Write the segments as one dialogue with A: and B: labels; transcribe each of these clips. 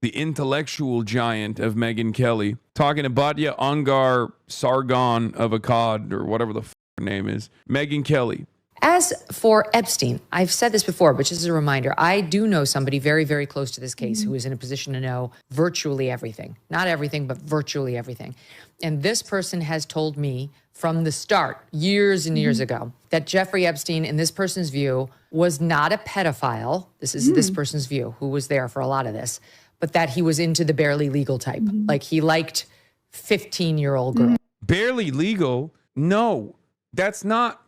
A: the intellectual giant of Megyn Kelly, talking to Batya Ungar Sargon of Akkad, or whatever the her name is, Megyn Kelly.
B: As for Epstein, I've said this before, but just as a reminder, I do know somebody very, very close to this case who is in a position to know virtually everything. Not everything, but virtually everything. And this person has told me from the start, years and years ago, that Jeffrey Epstein, in this person's view, was not a pedophile. This is this person's view, who was there for a lot of this, but that he was into the barely legal type. Like he liked 15-year-old girls.
A: Barely legal? No, that's not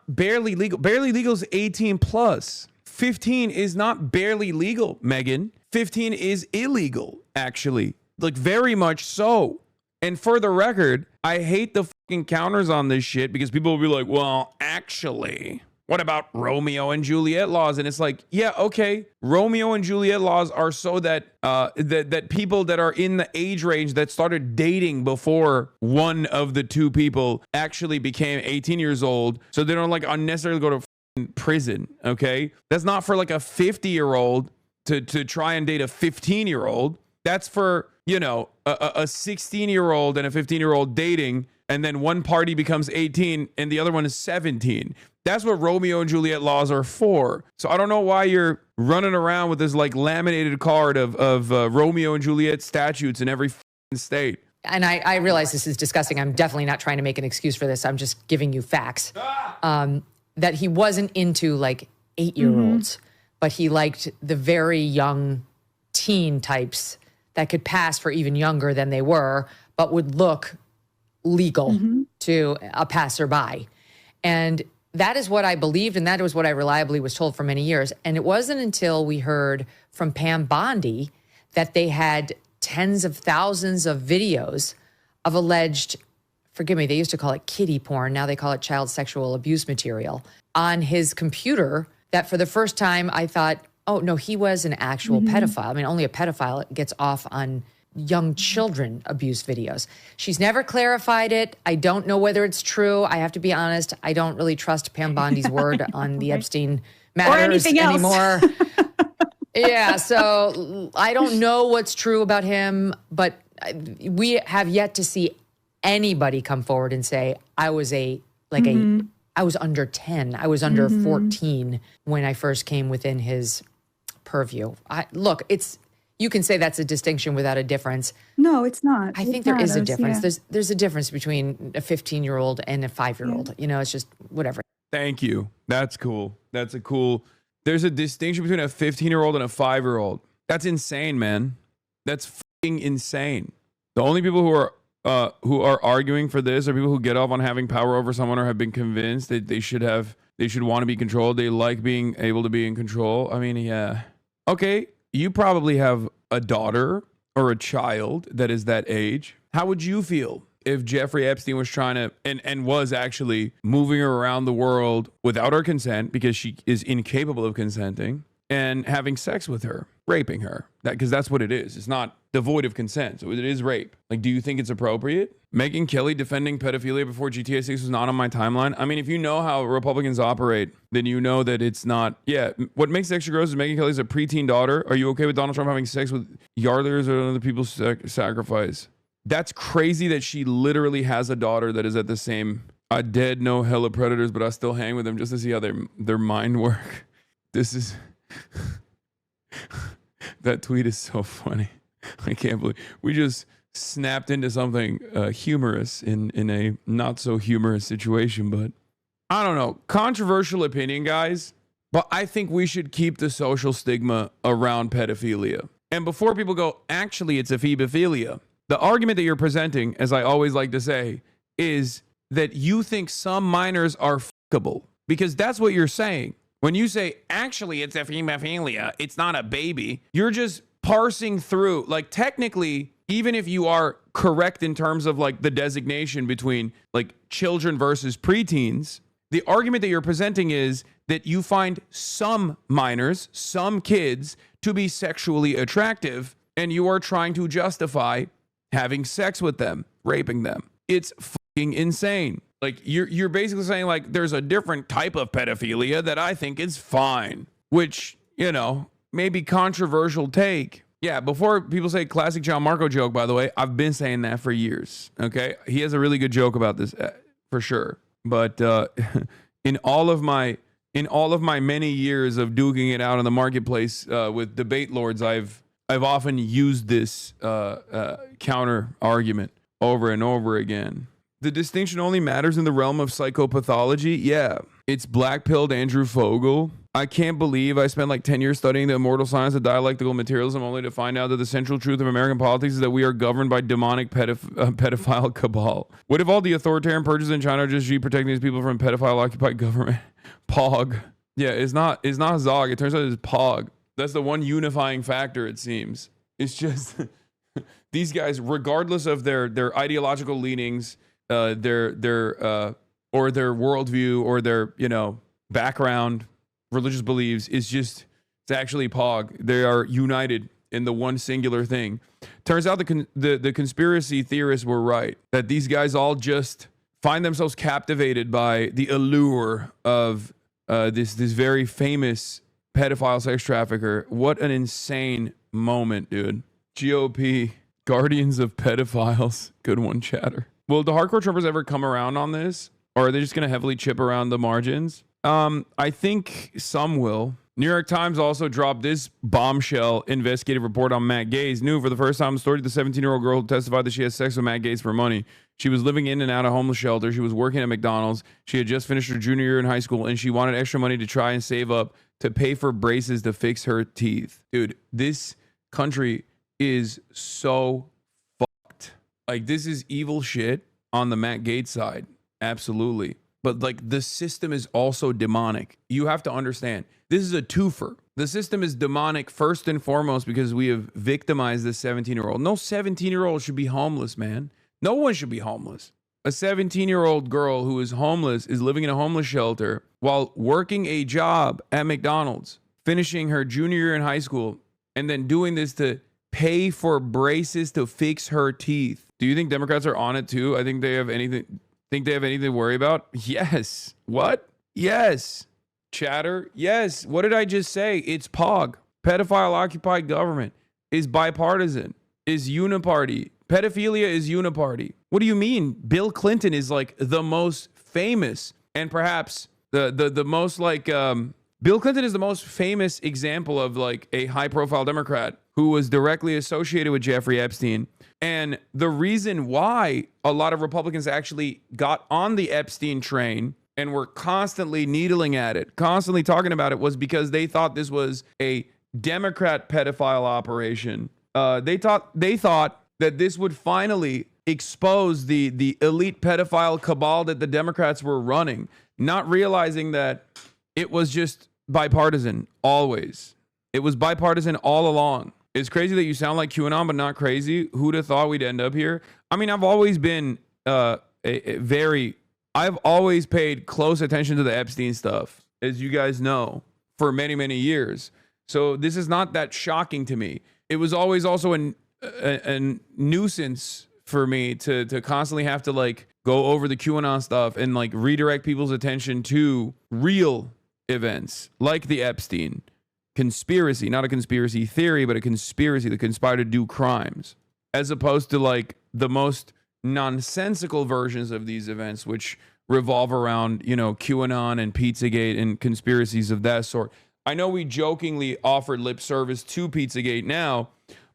A: barely legal. Barely legal is 18 plus. 15 is not barely legal, Megyn. 15 is illegal, actually. Like, very much so. And for the record, I hate the fucking counters on this shit because people will be like, well, actually, what about Romeo and Juliet laws? And it's like, yeah, okay. Romeo and Juliet laws are so that that people that are in the age range that started dating before one of the two people actually became 18 years old, so they don't like unnecessarily go to prison, okay? That's not for like a 50-year-old to try and date a 15-year-old. That's for, you know, a 16-year-old and a 15-year-old dating, and then one party becomes 18 and the other one is 17. That's what Romeo and Juliet laws are for. So I don't know why you're running around with this like laminated card of Romeo and Juliet statutes in every state.
B: And I realize this is disgusting. I'm definitely not trying to make an excuse for this. I'm just giving you facts. That he wasn't into like 8-year-olds, but he liked the very young teen types that could pass for even younger than they were, but would look legal to a passerby. And that is what I believed, and that was what I reliably was told for many years. And it wasn't until we heard from Pam Bondi that they had tens of thousands of videos of alleged, forgive me, they used to call it kiddie porn, now they call it child sexual abuse material, on his computer, that for the first time I thought, oh, no, he was an actual pedophile. I mean, only a pedophile gets off on young children abuse videos. She's never clarified it. I don't know whether it's true. I have to be honest. I don't really trust Pam Bondi's word on the Epstein matters anymore. Yeah, so I don't know what's true about him, but we have yet to see anybody come forward and say, I was I was under 10. I was under 14 when I first came within his purview. Look, you can say that's a distinction without a difference.
C: No, it's not.
B: I think there is a difference. Yeah. There's a difference between a 15-year-old and a 5-year-old. Yeah. You know, it's just whatever.
A: Thank you. That's cool. There's a distinction between a 15-year-old and a 5-year-old. That's insane, man. That's fucking insane. The only people who are arguing for this are people who get off on having power over someone or have been convinced that they should want to be controlled. They like being able to be in control. I mean, yeah. Okay. You probably have a daughter or a child that is that age. How would you feel if Jeffrey Epstein was trying to and was actually moving her around the world without her consent, because she is incapable of consenting, and having sex with her, raping her? Because that's what it is. It's not devoid of consent, so it is rape. Like, do you think it's appropriate? Megyn Kelly defending pedophilia before GTA 6 was not on my timeline. I mean, if you know how Republicans operate, then you know that it's not. Yeah, what makes it extra gross is Megyn Kelly's a preteen daughter. Are you okay with Donald Trump having sex with yardlers or other people's sacrifice? That's crazy that she literally has a daughter that is at the same. I dead no hella predators, but I still hang with them just to see how their mind work. This is. That tweet is so funny. I can't believe we just snapped into something humorous in a not so humorous situation. But I don't know, controversial opinion, guys, but I think we should keep the social stigma around pedophilia. And before people go, actually it's a phebophilia, the argument that you're presenting, as I always like to say, is that you think some minors are fuckable, because that's what you're saying. When you say, actually, it's a femophilia, it's not a baby, you're just parsing through. Like, technically, even if you are correct in terms of like the designation between like children versus preteens, the argument that you're presenting is that you find some minors, some kids, to be sexually attractive, and you are trying to justify having sex with them, raping them. It's fucking insane. Like, you're basically saying, like, there's a different type of pedophilia that I think is fine, which, you know, maybe controversial take, Yeah, before people say classic John Marco joke, by the way, I've been saying that for years. Okay, he has a really good joke about this for sure. But in all of my many years of duking it out in the marketplace with debate lords, I've often used this counter argument over and over again. The distinction only matters in the realm of psychopathology. Yeah, it's black-pilled Andrew Fogel. I can't believe I spent like 10 years studying the immortal science of dialectical materialism only to find out that the central truth of American politics is that we are governed by demonic pedophile cabal. What if all the authoritarian purges in China are just protecting these people from pedophile-occupied government? Pog. Yeah, it's not Zog. It turns out it's Pog. That's the one unifying factor, it seems. It's just these guys, regardless of their ideological leanings, their worldview or their background, religious beliefs, it's actually Pog. They are united in the one singular thing. Turns out the conspiracy theorists were right, that these guys all just find themselves captivated by the allure of this very famous pedophile sex trafficker. What an insane moment, dude. GOP, guardians of pedophiles. Good one, chatter. Will the hardcore Trumpers ever come around on this? Or are they just going to heavily chip around the margins? I think some will. New York Times also dropped this bombshell investigative report on Matt Gaetz. New for the first time, the story of the 17-year-old girl who testified that she had sex with Matt Gaetz for money. She was living in and out of homeless shelter. She was working at McDonald's. She had just finished her junior year in high school, and she wanted extra money to try and save up to pay for braces to fix her teeth. Dude, this country is so fucked. Like, this is evil shit on the Matt Gaetz side. Absolutely. But like, the system is also demonic. You have to understand, this is a twofer. The system is demonic first and foremost because we have victimized this 17-year-old. No 17-year-old should be homeless, man. No one should be homeless. A 17-year-old girl who is homeless is living in a homeless shelter while working a job at McDonald's, finishing her junior year in high school, and then doing this to pay for braces to fix her teeth. Do you think Democrats are on it too? I think they have anything to worry about? Yes. What? Yes. Chatter? Yes. What did I just say? It's POG. Pedophile occupied government is bipartisan, is uniparty. Pedophilia is uniparty. What do you mean? Bill Clinton is like the most famous and perhaps the most like Bill Clinton is the most famous example of like a high profile Democrat who was directly associated with Jeffrey Epstein. And the reason why a lot of Republicans actually got on the Epstein train and were constantly needling at it, constantly talking about it, was because they thought this was a Democrat pedophile operation. They thought that this would finally expose the elite pedophile cabal that the Democrats were running, not realizing that it was just bipartisan always. It was bipartisan all along. It's crazy that you sound like QAnon, but not crazy. Who'd have thought we'd end up here? I mean, I've always been I've always paid close attention to the Epstein stuff, as you guys know, for many, many years. So this is not that shocking to me. It was always also a nuisance for me to constantly have to like go over the QAnon stuff and like redirect people's attention to real events like the Epstein conspiracy, not a conspiracy theory, but a conspiracy that conspired to do crimes, as opposed to like the most nonsensical versions of these events, which revolve around, QAnon and Pizzagate and conspiracies of that sort. I know we jokingly offered lip service to Pizzagate now,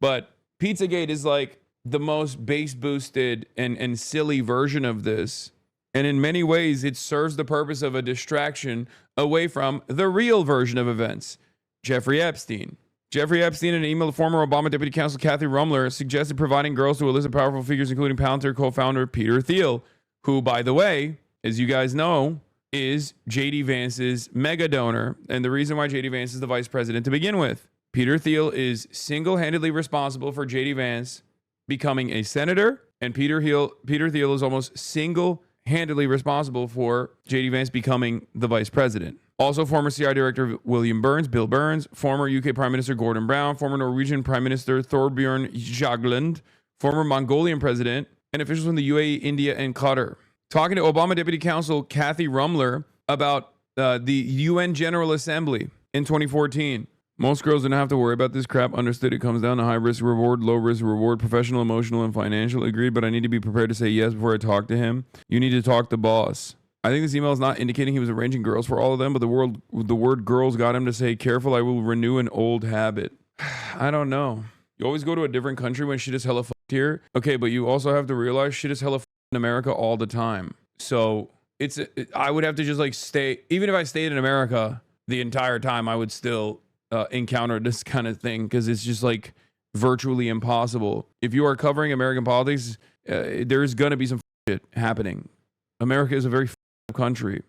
A: but Pizzagate is like the most base boosted and silly version of this. And in many ways, it serves the purpose of a distraction away from the real version of events. Jeffrey Epstein, in an email to former Obama Deputy Counsel Kathy Rumler, suggested providing girls to illicit powerful figures, including Palantir co-founder Peter Thiel, who, by the way, as you guys know, is J.D. Vance's mega donor, and the reason why J.D. Vance is the vice president to begin with. Peter Thiel is single-handedly responsible for J.D. Vance becoming a senator, and Peter Thiel is almost single-handedly responsible for J.D. Vance becoming the vice president. Also, former CIA Director Bill Burns, former UK Prime Minister Gordon Brown, former Norwegian Prime Minister Thorbjørn Jagland, former Mongolian president, and officials from the UAE, India, and Qatar. Talking to Obama Deputy Counsel Kathy Rumler about the UN General Assembly in 2014. Most girls didn't have to worry about this crap. Understood it comes down to high risk reward, low risk reward, professional, emotional, and financial. Agreed, but I need to be prepared to say yes before I talk to him. You need to talk to boss. I think this email is not indicating he was arranging girls for all of them, but the word girls got him to say, careful, I will renew an old habit. I don't know. You always go to a different country when shit is hella fucked here. Okay, but you also have to realize shit is hella fucked in America all the time. So I would have to just like stay, even if I stayed in America the entire time, I would still encounter this kind of thing because it's just like virtually impossible. If you are covering American politics, there's gonna be some shit happening. America is a very country.